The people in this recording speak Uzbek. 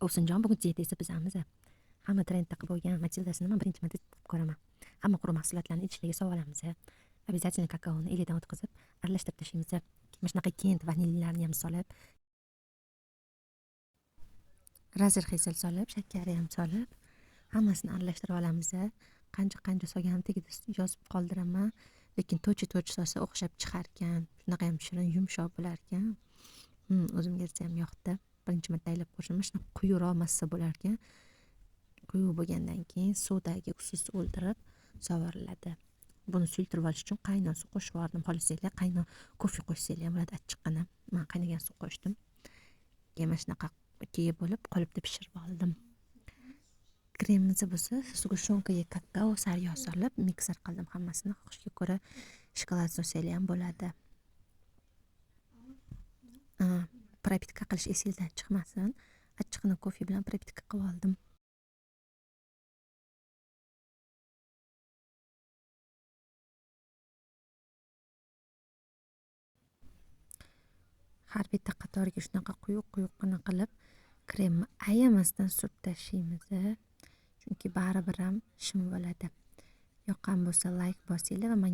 Ovsinjon, bugun dieta esa bizamiz. Hamma trendda qilib bo'lgan Matildasini men birinchi marta qilib ko'raman. Hamma quruq mahsulotlarni ichiga solib olamiz. Обязательно kakaoni ilidan o'tkazib, aralashtirib tashlaymiz. Mana shunaqa kent vanilyalarni ham solib, razr xisal solib, shakari ham solib, hammasini aralashtirib olamiz. Qancha solganimni tagida yozib qoldiraman. Lekin to'chi solsa o'xshab chiqarkan. Shunaqa ham shirin, yumshoq bo'larkan. O'zimga ham yoqdi. Birinchi marta taylab ko'rishim. Shunaqa quyuqroq massa bo'larkan. Quyuq bo'lgandan keyin suvdagi usiz o'ldirib soviriladi. Buni suyultirib olish uchun qaynoq suv qo'shib yubordim. Xohlasanglar qaynoq kofe qo'shsanglar ham bo'ladi, achchiqqina. Men qaynagan suv qo'shdim. Keyin mana shunaqa keyin bo'lib qolipda pishirib oldim. Kremimiz bo'lsa, sug'ushonkaga kakao, sariyog' solib mikser qildim hammasini. Xohishga ko'ra shokolad solsanglar ham bo'ladi. Propitka qilish esingizdan chiqmasin. Achchiqqina kofe bilan propitka qilib oldim. Har bitta qatoriga shunaqa quyuq-quyuqqina qilib kremni ayamasdan surib tashlaymiz. Chunki baribir ham shim bo'ladi. Yoqqan bo'lsa like bosinglar va